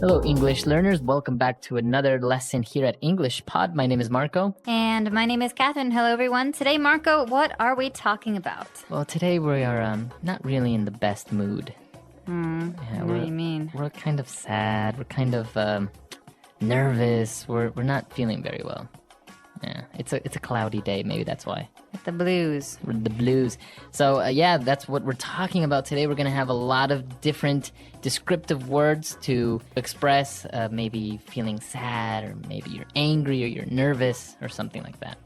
Hello, English learners. Welcome back to another lesson here at English Pod. My name is Marco. And my name is Catherine. Hello, everyone. Today, Marco, what are we talking about? Well, today we are not really in the best mood. What do you mean? We're kind of sad. We're kind of nervous. We're not feeling very well. Yeah, it's a cloudy day. Maybe that's why. The blues. The blues. So, that's what we're talking about today. We're going to have a lot of different descriptive words to express maybe feeling sad, or maybe you're angry, or you're nervous, or something like that.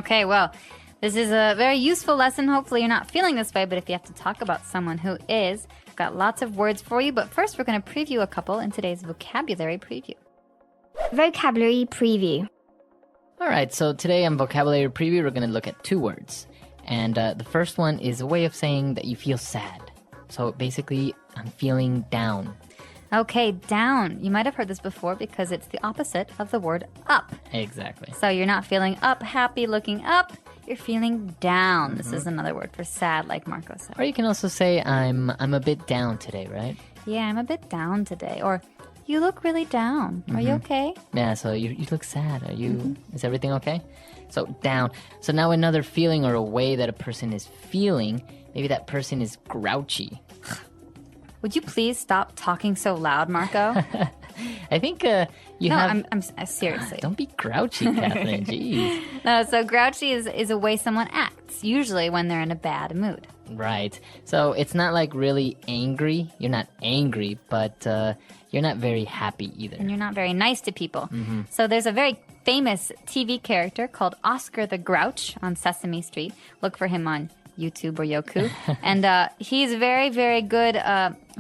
Okay, well, this is a very useful lesson. Hopefully you're not feeling this way, but if you have to talk about someone who is, I've got lots of words for you. But first, we're going to preview a couple in today's vocabulary preview. Vocabulary preview. All right, so today on Vocabulary Preview, we're going to look at two words. And the first one is a way of saying that you feel sad. So basically, I'm feeling down. Okay, down. You might have heard this before because it's the opposite of the word up. Exactly. So you're not feeling up, happy, looking up. You're feeling down. This is another word for sad, like Marco said. Or you can also say, I'm a bit down today, right? Yeah, I'm a bit down today. Or, you look really down. Are you okay? Yeah, so you look sad. Are you? Is everything okay? So down. So now another feeling or a way that a person is feeling, maybe that person is grouchy. Would you please stop talking so loud, Marco? I think you No, have... I'm seriously. Don't be grouchy, Catherine. Jeez. No, so grouchy is a way someone acts, usually when they're in a bad mood. Right. So it's not like really angry. You're not angry, but you're not very happy either. And you're not very nice to people. So there's a very famous TV character called Oscar the Grouch on Sesame Street. Look for him on YouTube or Yoku. And he's very, very good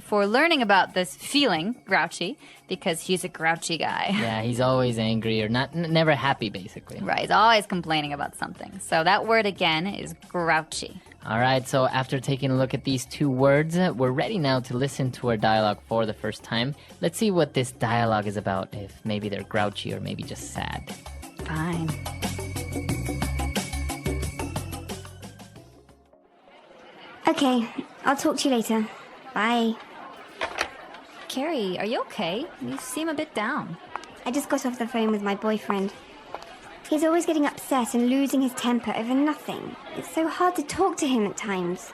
for learning about this feeling, grouchy, because he's a grouchy guy. Yeah, he's always angry or never happy, basically. Right, he's always complaining about something. So that word again is grouchy. All right, so after taking a look at these two words, we're ready now to listen to our dialogue for the first time. Let's see what this dialogue is about, if maybe they're grouchy or maybe just sad. Fine. Okay, I'll talk to you later. Bye. Carrie, are you okay? You seem a bit down. I just got off the phone with my boyfriend. He's always getting upset and losing his temper over nothing. It's so hard to talk to him at times.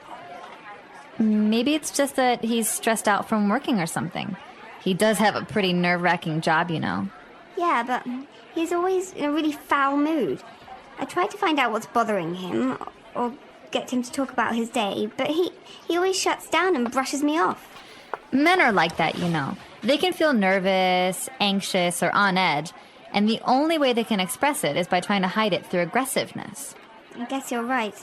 Maybe it's just that he's stressed out from working or something. He does have a pretty nerve-wracking job, you know. Yeah, but he's always in a really foul mood. I tried to find out what's bothering him, or get him to talk about his day, but he always shuts down and brushes me off. Men are like that, you know. They can feel nervous, anxious, or on edge, and the only way they can express it is by trying to hide it through aggressiveness. I guess you're right.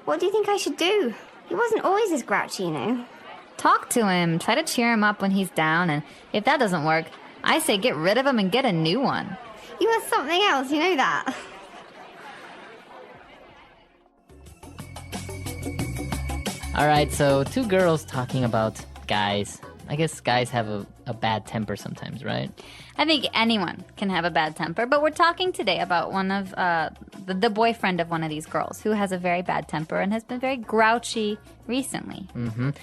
What do you think I should do? He wasn't always this grouchy, you know. Talk to him, try to cheer him up when he's down, and if that doesn't work, I say get rid of him and get a new one. You are something else, you know that. All right, so two girls talking about guys. I guess guys have a bad temper sometimes, right? I think anyone can have a bad temper, but we're talking today about one of the boyfriend of one of these girls who has a very bad temper and has been very grouchy recently.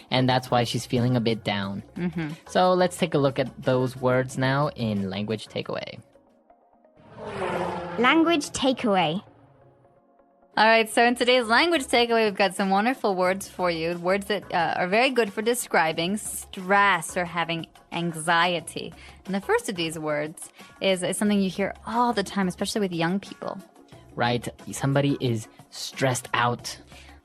And that's why she's feeling a bit down. So let's take a look at those words now in Language Takeaway. Language takeaway. All right, so in today's language takeaway, we've got some wonderful words for you. Words that are very good for describing stress or having anxiety. And the first of these words is something you hear all the time, especially with young people. Right, somebody is stressed out.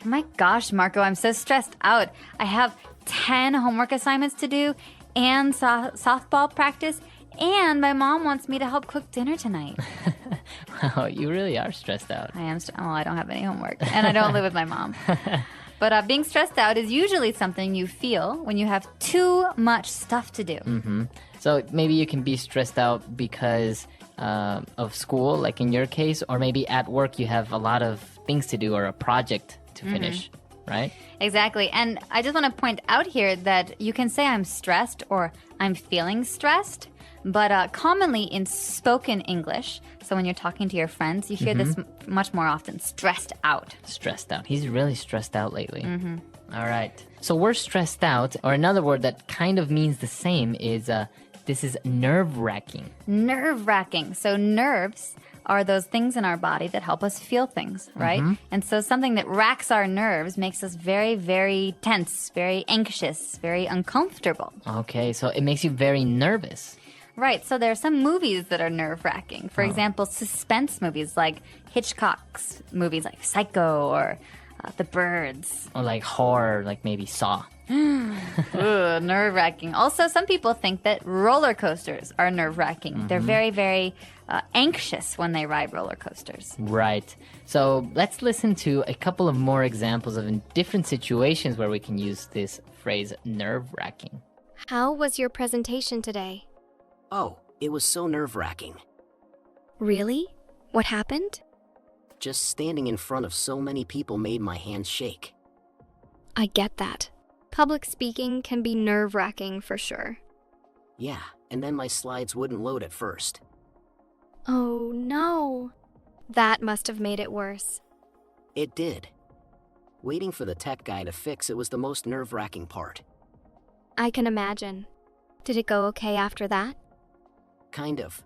Oh my gosh, Marco, I'm so stressed out. I have 10 homework assignments to do and softball practice, and my mom wants me to help cook dinner tonight. Wow, you really are stressed out. I am. I don't have any homework, and I don't live with my mom. But being stressed out is usually something you feel when you have too much stuff to do. So maybe you can be stressed out because of school, like in your case, or maybe at work you have a lot of things to do or a project to finish, right? Exactly. And I just want to point out here that you can say I'm stressed or I'm feeling stressed, but commonly in spoken English, so when you're talking to your friends, you hear this much more often, stressed out. Stressed out. He's really stressed out lately. All right. So we're stressed out, or another word that kind of means the same is this is nerve-wracking. Nerve-wracking. So nerves are those things in our body that help us feel things, right? And so something that racks our nerves makes us very, very tense, very anxious, very uncomfortable. Okay, so it makes you very nervous. Right, so there are some movies that are nerve-wracking. For example, suspense movies like Hitchcock's movies like Psycho or The Birds. Or like horror, like maybe Saw. Ooh, nerve-wracking. Also, some people think that roller coasters are nerve-wracking. They're very, very anxious when they ride roller coasters. Right. So let's listen to a couple of more examples of in different situations where we can use this phrase nerve-wracking. How was your presentation today? Oh, it was so nerve-wracking. Really? What happened? Just standing in front of so many people made my hands shake. I get that. Public speaking can be nerve-wracking for sure. Yeah, and then my slides wouldn't load at first. Oh no. That must have made it worse. It did. Waiting for the tech guy to fix it was the most nerve-wracking part. I can imagine. Did it go okay after that? Kind of.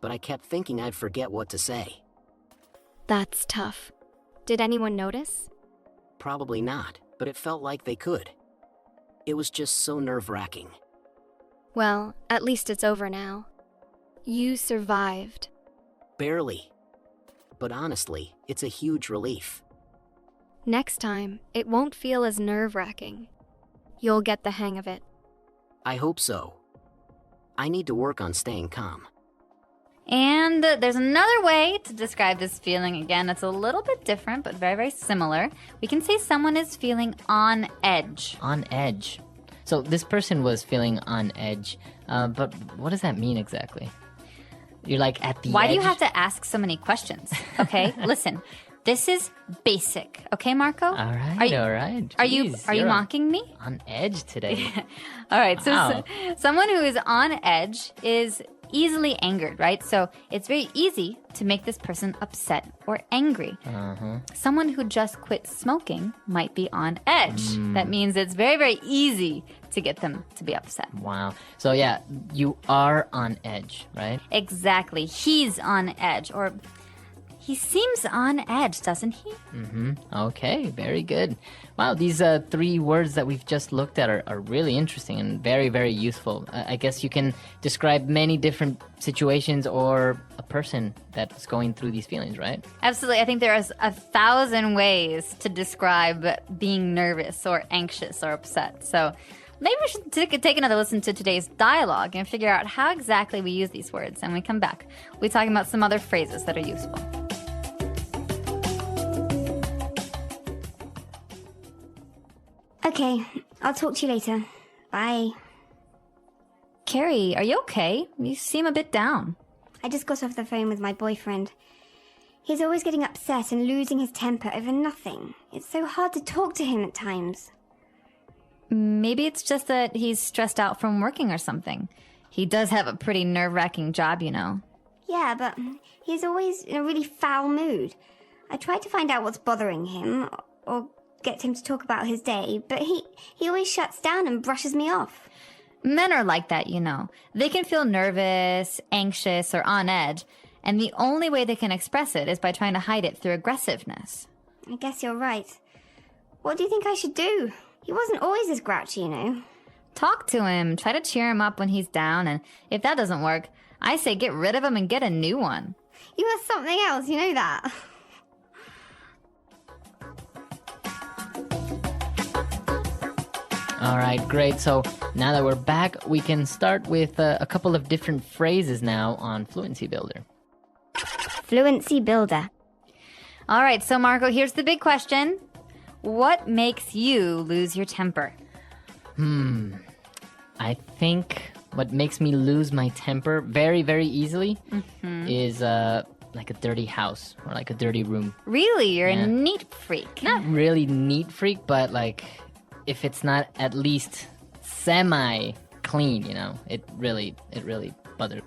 But I kept thinking I'd forget what to say. That's tough. Did anyone notice? Probably not, but it felt like they could. It was just so nerve-wracking. Well, at least it's over now. You survived. Barely. But honestly, it's a huge relief. Next time, it won't feel as nerve-wracking. You'll get the hang of it. I hope so. I need to work on staying calm. And there's another way to describe this feeling. Again, it's a little bit different, but very, very similar. We can say someone is feeling on edge. On edge. So this person was feeling on edge, but what does that mean exactly? You're like at the Why edge? do you have to ask so many questions? Okay, listen. This is basic. Okay, Marco? All right, all right. Are you Jeez, you're mocking me? on edge today? All right, so, Wow. Someone who is on edge is easily angered, right? So it's very easy to make this person upset or angry. Someone who just quit smoking might be on edge. That means it's very, very easy to get them to be upset. Wow. So yeah, you are on edge, right? Exactly. He's on edge, or he seems on edge, doesn't he? Okay, very good. Wow, these three words that we've just looked at are really interesting and very, very useful. I guess you can describe many different situations or a person that's going through these feelings, right? Absolutely. I think there is 1,000 ways to describe being nervous or anxious or upset. So maybe we should take another listen to today's dialogue and figure out how exactly we use these words. And when we come back, we'll be talking about some other phrases that are useful. Okay, I'll talk to you later. Bye. Carrie, are you okay? You seem a bit down. I just got off the phone with my boyfriend. He's always getting upset and losing his temper over nothing. It's so hard to talk to him at times. Maybe it's just that he's stressed out from working or something. He does have a pretty nerve-wracking job, you know. Yeah, but he's always in a really foul mood. I tried to find out what's bothering him or get him to talk about his day, but he always shuts down and brushes me off. Men are like that, you know. They can feel nervous, anxious, or on edge, and the only way they can express it is by trying to hide it through aggressiveness. I guess you're right. What do you think I should do? He wasn't always this grouchy, you know. Talk to him, try to cheer him up when he's down, and if that doesn't work, I say get rid of him and get a new one. You are something else, you know that. All right, great. So now that we're back, we can start with a couple of different phrases now on Fluency Builder. Fluency Builder. All right, so Marco, here's the big question. What makes you lose your temper? I think what makes me lose my temper very, very easily is like a dirty house or like a dirty room. Really? You're a neat freak. Not really neat freak, but like if it's not at least semi-clean, you know, it really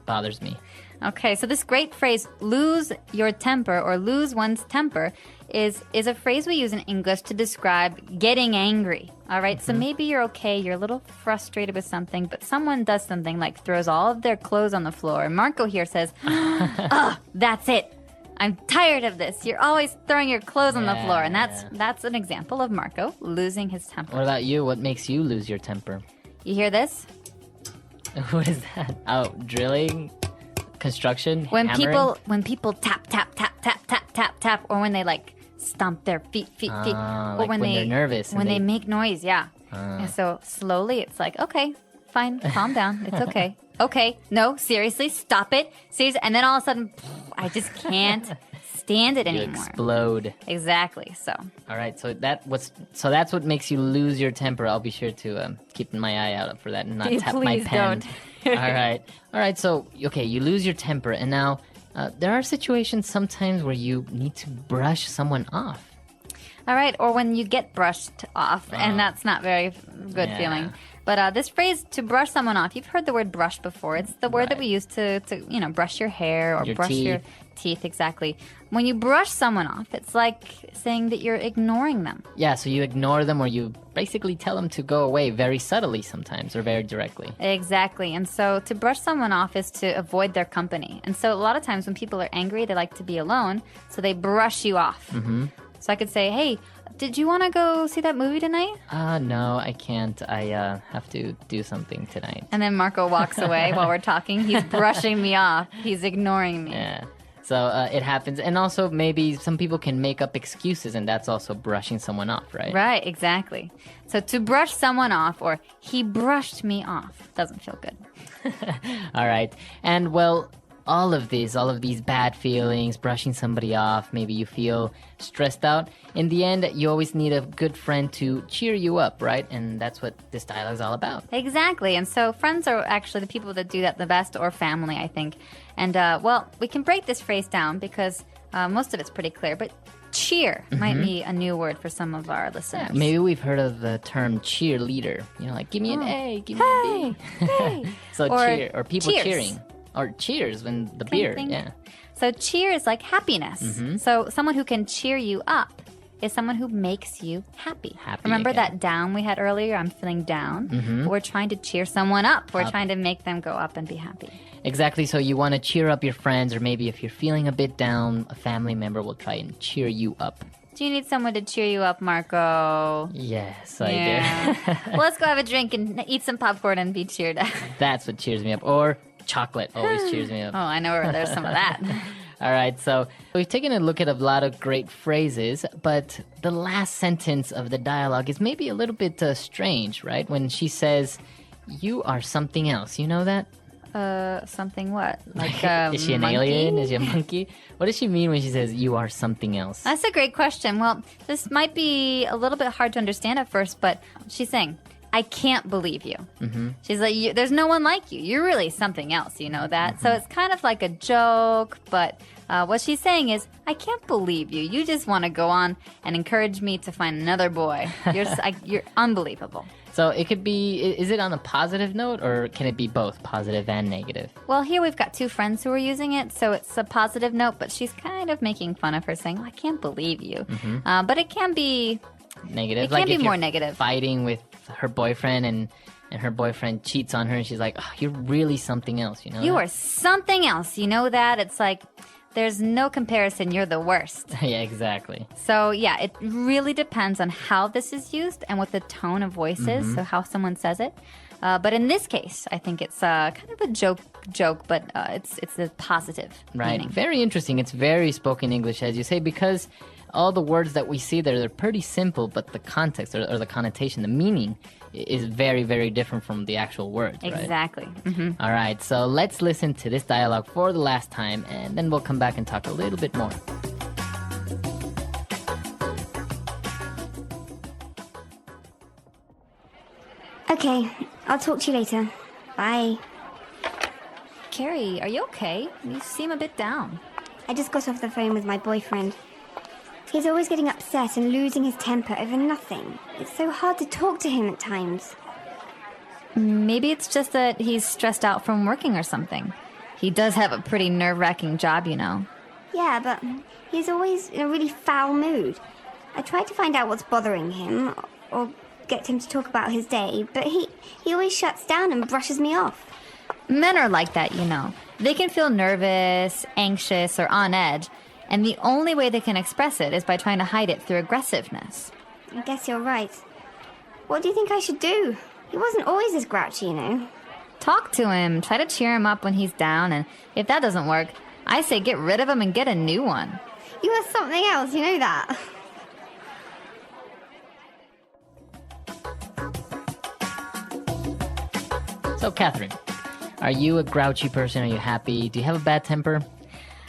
bothers me. Okay, so this great phrase, lose your temper or lose one's temper, is a phrase we use in English to describe getting angry, All right, so maybe you're okay. You're a little frustrated with something, but someone does something like throws all of their clothes on the floor. And Marco here says, oh, that's it. I'm tired of this. You're always throwing your clothes on the floor. And that's an example of Marco losing his temper. What about you? What makes you lose your temper? You hear this? What is that? Oh, drilling? Construction? When hammering? people tap, tap, tap, tap, tap, tap, tap, or when they like stomp their feet. Or like when they're nervous. When they make noise, yeah. And so slowly it's like, okay, fine, calm down. It's okay. Okay, no, seriously, stop it. Seriously. And then all of a sudden, I just can't stand it You anymore. explode. Exactly, so. All right, so that's what makes you lose your temper. I'll be sure to keep my eye out for that and not tap my Please pen. don't. All right. So, okay, you lose your temper, and now there are situations sometimes where you need to brush someone off. All right, or when you get brushed off, and that's not very good feeling. But this phrase, to brush someone off, you've heard the word brush before. It's the word that we use to brush your hair or Your brush your teeth, exactly. When you brush someone off, it's like saying that you're ignoring them. Yeah, so you ignore them or you basically tell them to go away very subtly sometimes or very directly. Exactly. And so to brush someone off is to avoid their company. And so a lot of times when people are angry, they like to be alone, so they brush you off. Mm-hmm. So I could say, hey, did you want to go see that movie tonight? No, I can't. I have to do something tonight. And then Marco walks away while we're talking. He's brushing me off. He's ignoring me. Yeah. So it happens. And also maybe some people can make up excuses, and that's also brushing someone off, right? Right, exactly. So to brush someone off or he brushed me off doesn't feel good. All right. And well, all of these bad feelings, brushing somebody off, maybe you feel stressed out. In the end, you always need a good friend to cheer you up, right? And that's what this dialogue is all about. Exactly. And so friends are actually the people that do that the best, or family, I think. And, well, we can break this phrase down because most of it's pretty clear. But cheer might be a new word for some of our listeners. Yeah, maybe we've heard of the term cheerleader. You know, like, give me an A, give me a B. Hey. So Or cheer, or people cheers. cheering. Or cheers when the beer, thing. yeah. So cheer is like happiness. So someone who can cheer you up is someone who makes you happy. Remember again. that down we had earlier? I'm feeling down. We're trying to cheer someone up. We're trying to make them go up and be happy. Exactly, so you want to cheer up your friends, or maybe if you're feeling a bit down, a family member will try and cheer you up. Do you need someone to cheer you up, Marco? Yes, I do. Well, let's go have a drink and eat some popcorn and be cheered up. That's what cheers me up. Or chocolate always cheers me up. Oh, I know where there's some of that. All right, so we've taken a look at a lot of great phrases, but the last sentence of the dialogue is maybe a little bit strange, right? When she says, you are something else. You know that? Something what? Like Is she an monkey? alien? Is she a monkey? What does she mean when she says, you are something else? That's a great question. Well, this might be a little bit hard to understand at first, but she's saying, I can't believe you. Mm-hmm. She's like, there's no one like you. You're really something else, you know that? Mm-hmm. So it's kind of like a joke, but what she's saying is, I can't believe you. You just want to go on and encourage me to find another boy. You're unbelievable. So it could be, is it on a positive note, or can it be both positive and negative? Well, here we've got two friends who are using it, so it's a positive note, but she's kind of making fun of her, saying, I can't believe you. Mm-hmm. But it can be negative. It like can be if more you're negative. Fighting with her boyfriend and her boyfriend cheats on her and she's like, oh, you're really something else, you know? You are something else, you know that? It's like, there's no comparison, you're the worst. Yeah, exactly. So yeah, it really depends on how this is used and what the tone of voice is, so how someone says it. But in this case, I think it's kind of a joke, but it's a positive Right. meaning. Very interesting. It's very spoken English, as you say, because all the words that we see there, they're pretty simple, but the context or the connotation, the meaning is very, very different from the actual words, right? Exactly. Mm-hmm. All right, so let's listen to this dialogue for the last time, and then we'll come back and talk a little bit more. Okay, I'll talk to you later. Bye. Carrie, are you okay? You seem a bit down. I just got off the phone with my boyfriend. He's always getting upset and losing his temper over nothing. It's so hard to talk to him at times. Maybe it's just that he's stressed out from working or something. He does have a pretty nerve-wracking job, you know. Yeah, but he's always in a really foul mood. I tried to find out what's bothering him, or get him to talk about his day, but he always shuts down and brushes me off. Men are like that, you know. They can feel nervous, anxious, or on edge, and the only way they can express it is by trying to hide it through aggressiveness. I guess you're right. What do you think I should do? He wasn't always as grouchy, you know. Talk to him, try to cheer him up when he's down, and if that doesn't work, I say get rid of him and get a new one. You are something else, you know that. So, Catherine, are you a grouchy person? Are you happy? Do you have a bad temper?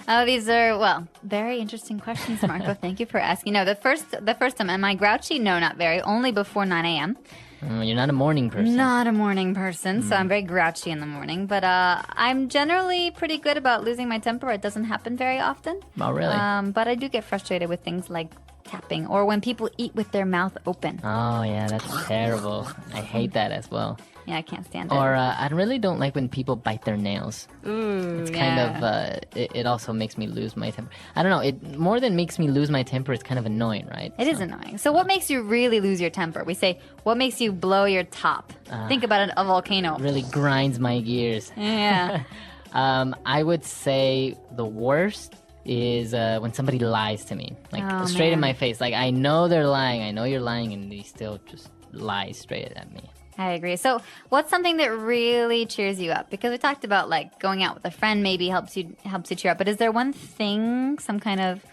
Oh, these are, well, very interesting questions, Marco. Thank you for asking. No, the first time, am I grouchy? No, not very. Only before 9 a.m. You're not a morning person. Not a morning person, so I'm very grouchy in the morning. But I'm generally pretty good about losing my temper. It doesn't happen very often. Oh, really? But I do get frustrated with things like tapping or when people eat with their mouth open. Oh, yeah, that's terrible. I hate that as well. Yeah, I can't stand it. Or I really don't like when people bite their nails. Ooh, It's kind of, it also makes me lose my temper. I don't know, it more than makes me lose my temper, it's kind of annoying, right? It is annoying. So what makes you really lose your temper? We say, what makes you blow your top? Think about a volcano. Really grinds my gears. Yeah. I would say the worst is when somebody lies to me. Like, Oh, straight in man. my face. Like, I know they're lying, I know you're lying, and they still just lie straight at me. I agree. So what's something that really cheers you up? Because we talked about like going out with a friend maybe helps you cheer up. But is there one thing, some kind of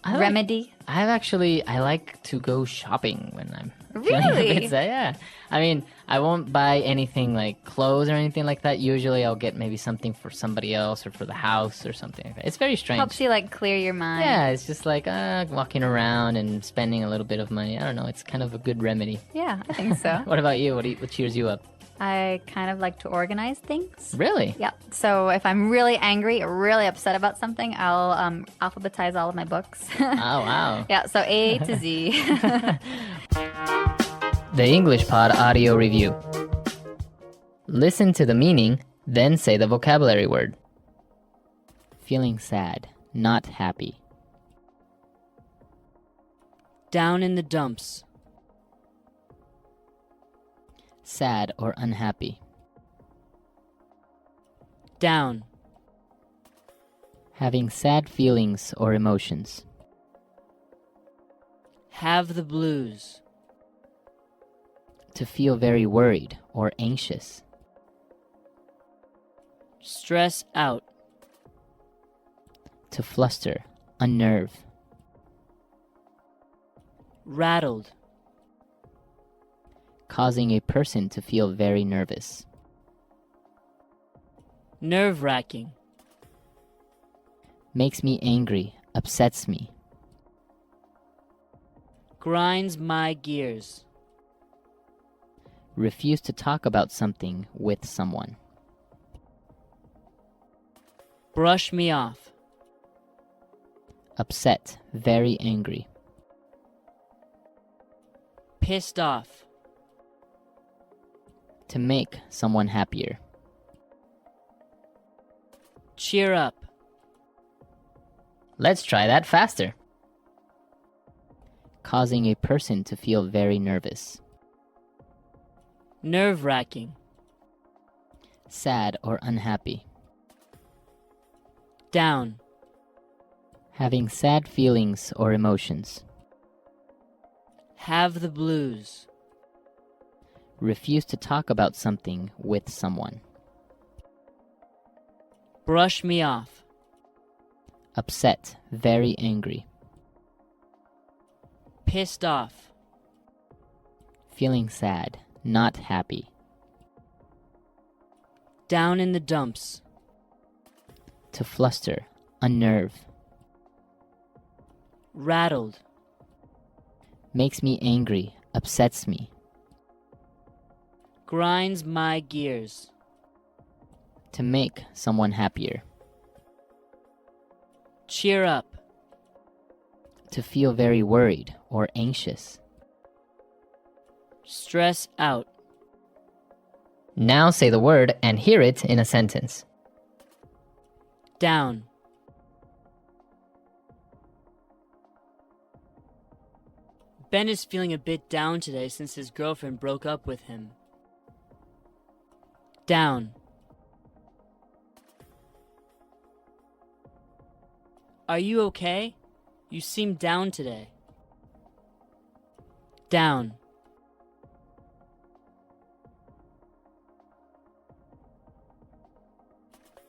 remedy? I like to go shopping when I'm feeling Really? a bit sad. Yeah. I mean, I won't buy anything like clothes or anything like that. Usually I'll get maybe something for somebody else or for the house or something like that. It's very strange. Helps you like clear your mind. Yeah, it's just like walking around and spending a little bit of money. I don't know. It's kind of a good remedy. Yeah, I think so. What about you? What cheers you up? I kind of like to organize things. Really? Yeah. So if I'm really angry or really upset about something, I'll alphabetize all of my books. Oh, wow. Yeah, so A to Z. The English Pod Audio Review. Listen to the meaning, then say the vocabulary word. Feeling sad, not happy. Down in the dumps. Sad or unhappy. Down. Having sad feelings or emotions. Have the blues. To feel very worried or anxious. Stress out. To fluster, unnerve. Rattled. Causing a person to feel very nervous. Nerve-wracking. Makes me angry, upsets me. Grinds my gears. Refuse to talk about something with someone. Brush me off. Upset, very angry. Pissed off. To make someone happier. Cheer up. Let's try that faster. Causing a person to feel very nervous. Nerve-wracking. Sad or unhappy. Down. Having sad feelings or emotions. Have the blues. Refuse to talk about something with someone. Brush me off. Upset, very angry. Pissed off. Feeling sad, not happy. Down in the dumps. To fluster, unnerve. Rattled. Makes me angry, upsets me. Grinds my gears. To make someone happier. Cheer up. To feel very worried or anxious. Stress out. Now say the word and hear it in a sentence. Down. Ben is feeling a bit down today since his girlfriend broke up with him. Down. Are you okay? You seem down today. Down.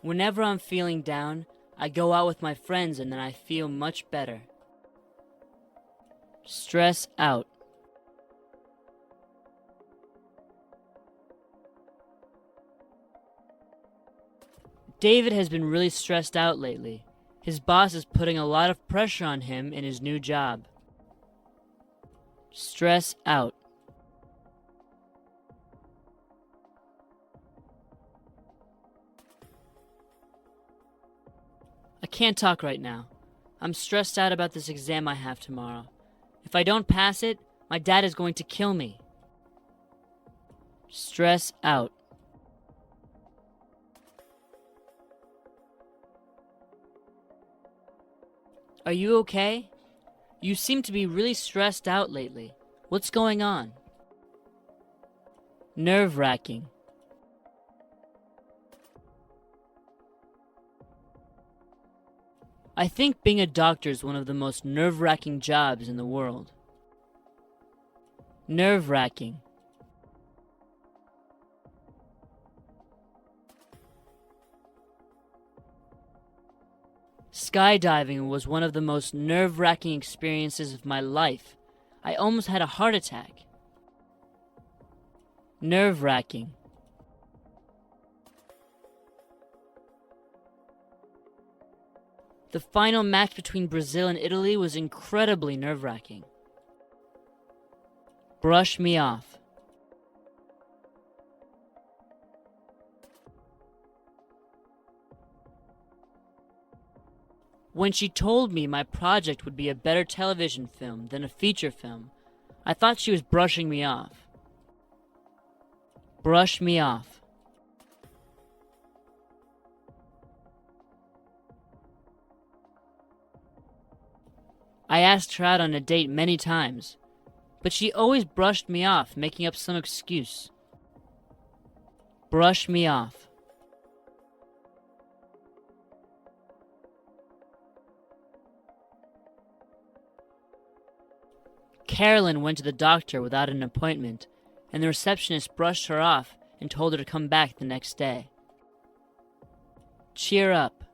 Whenever I'm feeling down, I go out with my friends and then I feel much better. Stress out. David has been really stressed out lately. His boss is putting a lot of pressure on him in his new job. Stress out. I can't talk right now. I'm stressed out about this exam I have tomorrow. If I don't pass it, my dad is going to kill me. Stress out. Are you okay? You seem to be really stressed out lately. What's going on? Nerve-wracking. I think being a doctor is one of the most nerve-wracking jobs in the world. Nerve-wracking. Skydiving was one of the most nerve-wracking experiences of my life. I almost had a heart attack. Nerve-wracking. The final match between Brazil and Italy was incredibly nerve-wracking. Brush me off. When she told me my project would be a better television film than a feature film, I thought she was brushing me off. Brush me off. I asked her out on a date many times, but she always brushed me off, making up some excuse. Brush me off. Carolyn went to the doctor without an appointment, and the receptionist brushed her off and told her to come back the next day. Cheer up.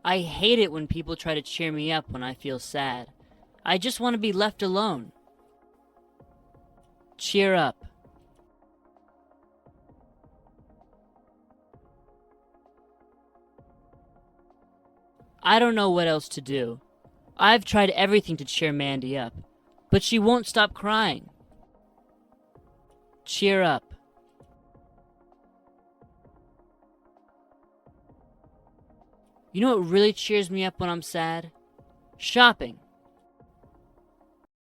I hate it when people try to cheer me up when I feel sad. I just want to be left alone. Cheer up. I don't know what else to do. I've tried everything to cheer Mandy up, but she won't stop crying. Cheer up. You know what really cheers me up when I'm sad? Shopping.